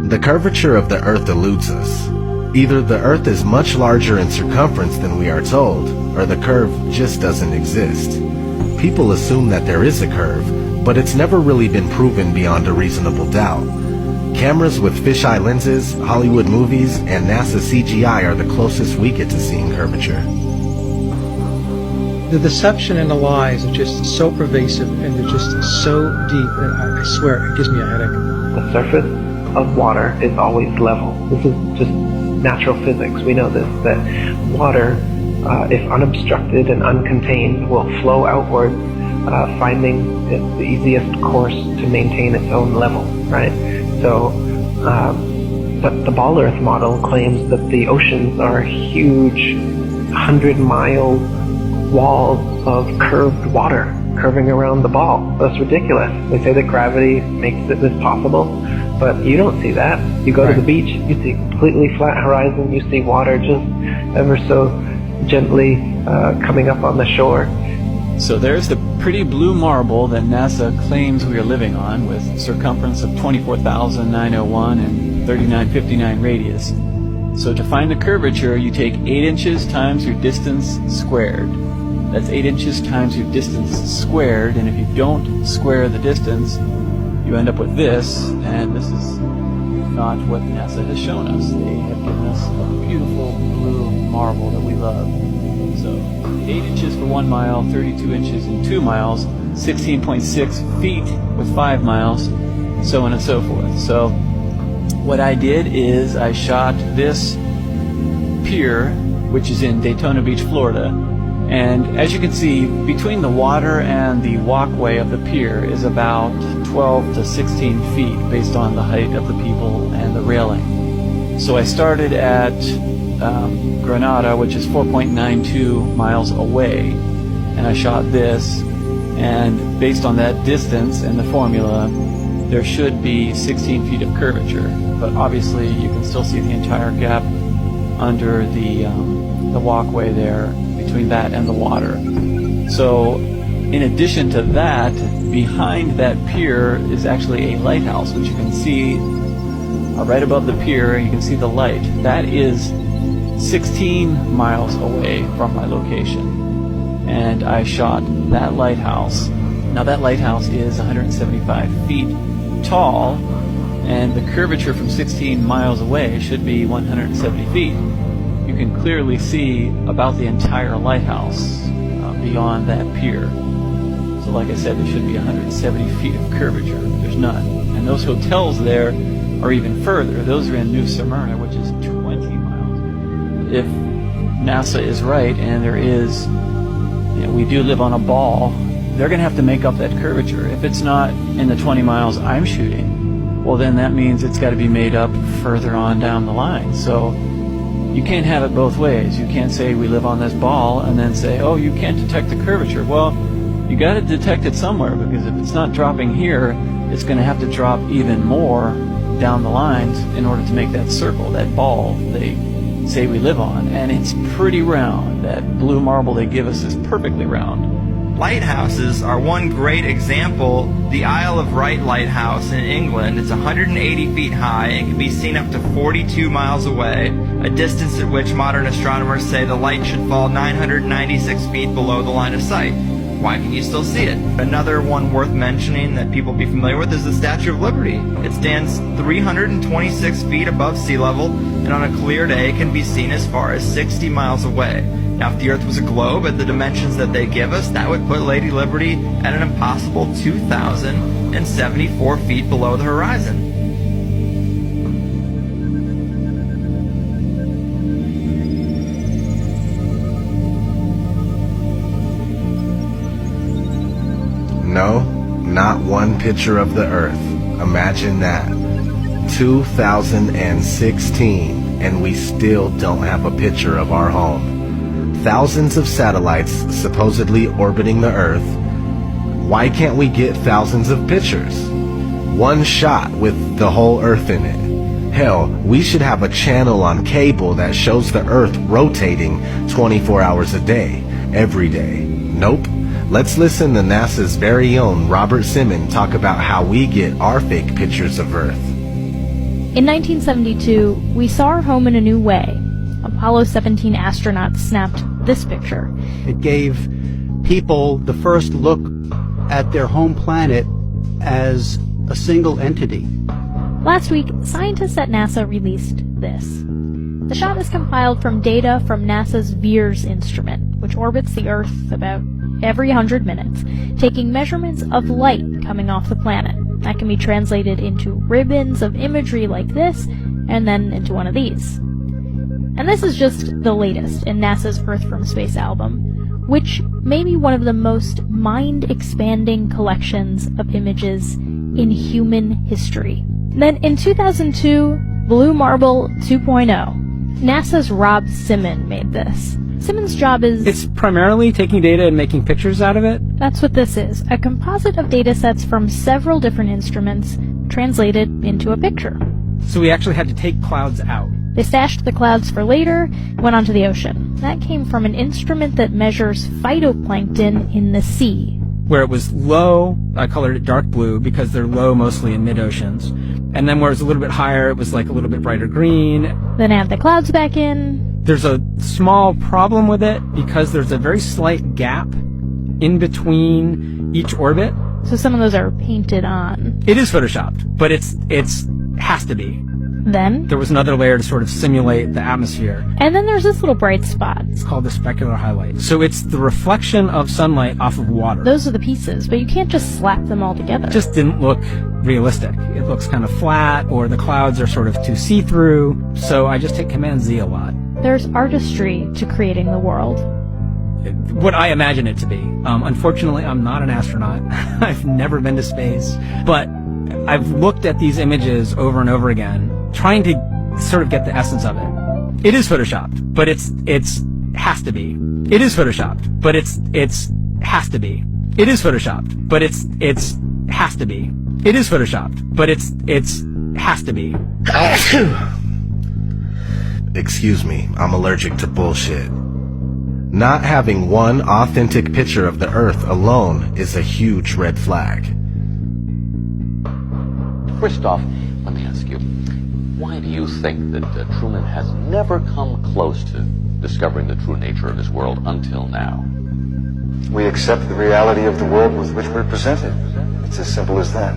The curvature of the Earth eludes us. Either the Earth is much larger in circumference than we are told, or the curve just doesn't exist. People assume that there is a curve, but it's never really been proven beyond a reasonable doubt. Cameras with fisheye lenses, Hollywood movies, and NASA CGI are the closest we get to seeing curvature. The deception and the lies are just so pervasive, and they're just so deep, and I swear, it gives me a headache. The surface of water is always level. This is just natural physics. We know this, that water, if unobstructed and uncontained, will flow outward, finding the easiest course to maintain its own level, right? So, but the Ball Earth model claims that the oceans are huge 100-mile walls of curved water curving around the ball. That's ridiculous. They say that gravity makes this possible, but you don't see that. You go to the beach, you see completely flat horizon, you see water just ever so gently coming up on the shore. So there's the pretty blue marble that NASA claims we are living on, with circumference of 24,901 and 3959 radius. So to find the curvature, you take 8 inches times your distance squared. That's 8 inches times your distance squared, and if you don't square the distance, you end up with this, and this is not what NASA has shown us. They have given us a beautiful blue marble that we love. So 8 inches for 1 mile, 32 inches in 2 miles, 16.6 feet with 5 miles, so on and so forth. So what I did is I shot this pier, which is in Daytona Beach, Florida, and as you can see, between the water and the walkway of the pier is about 12 to 16 feet based on the height of the people and the railing. So I started at Granada, which is 4.92 miles away, and I shot this, and based on that distance and the formula, there should be 16 feet of curvature, but obviously you can still see the entire gap under the walkway there between that and the water. So in addition to that, behind that pier is actually a lighthouse, which you can see right above the pier. You can see the light. That is 16 miles away from my location, and I shot that lighthouse. Now that lighthouse is 175 feet tall, and the curvature from 16 miles away should be 170 feet. You can clearly see about the entire lighthouse beyond that pier. So like I said, there should be 170 feet of curvature. There's none. And those hotels there are even further. Those are in New Smyrna, which is 20 miles. If NASA is right, and there is, we do live on a ball, they're going to have to make up that curvature. If it's not in the 20 miles I'm shooting, well then that means it's got to be made up further on down the line. So you can't have it both ways. You can't say we live on this ball and then say, oh, you can't detect the curvature. Well, you got to detect it somewhere, because if it's not dropping here, it's going to have to drop even more down the lines in order to make that circle, that ball they say we live on. And it's pretty round. That blue marble they give us is perfectly round. Lighthouses are one great example. The Isle of Wight Lighthouse in England is 180 feet high and can be seen up to 42 miles away, a distance at which modern astronomers say the light should fall 996 feet below the line of sight. Why can you still see it? Another one worth mentioning that people be familiar with is the Statue of Liberty. It stands 326 feet above sea level, and on a clear day can be seen as far as 60 miles away. Now, if the Earth was a globe at the dimensions that they give us, that would put Lady Liberty at an impossible 2,074 feet below the horizon. No, not one picture of the Earth. Imagine that. 2016, and we still don't have a picture of our home. Thousands of satellites supposedly orbiting the Earth. Why can't we get thousands of pictures? One shot with the whole Earth in it. Hell, we should have a channel on cable that shows the Earth rotating 24 hours a day, every day. Nope. Let's listen to NASA's very own Robert Simon talk about how we get our fake pictures of Earth. In 1972, we saw our home in a new way. Apollo 17 astronauts snapped this picture. It gave people the first look at their home planet as a single entity. Last week, scientists at NASA released this. The shot is compiled from data from NASA's VEERS instrument, which orbits the Earth about every 100 minutes, taking measurements of light coming off the planet. That can be translated into ribbons of imagery like this, and then into one of these. And this is just the latest in NASA's Earth from Space album, which may be one of the most mind-expanding collections of images in human history. Then in 2002, Blue Marble 2.0. NASA's Rob Simon made this. Simon's job is... It's primarily taking data and making pictures out of it. That's what this is, a composite of data sets from several different instruments translated into a picture. So we actually had to take clouds out. They stashed the clouds for later, went onto the ocean. That came from an instrument that measures phytoplankton in the sea. Where it was low, I colored it dark blue because they're low mostly in mid-oceans. And then where it was a little bit higher, it was like a little bit brighter green. Then add the clouds back in. There's a small problem with it because there's a very slight gap in between each orbit. So some of those are painted on. It is photoshopped, but it's has to be. Then there was another layer to sort of simulate the atmosphere. And then there's this little bright spot. It's called the specular highlight. So it's the reflection of sunlight off of water. Those are the pieces, but you can't just slap them all together. It just didn't look realistic. It looks kind of flat, or the clouds are sort of too see-through. So I just hit Command-Z a lot. There's artistry to creating the world. What I imagine it to be. Unfortunately, I'm not an astronaut. I've never been to space. But I've looked at these images over and over again, trying to sort of get the essence of it. It is photoshopped, but it's has to be. It is photoshopped, but it's has to be. It is photoshopped, but it's has to be. It is photoshopped, but it's has to be. Excuse me, I'm allergic to bullshit. Not having one authentic picture of the Earth alone is a huge red flag. First off, let me ask you, why do you think that Truman has never come close to discovering the true nature of his world until now? We accept the reality of the world with which we're presented. It's as simple as that.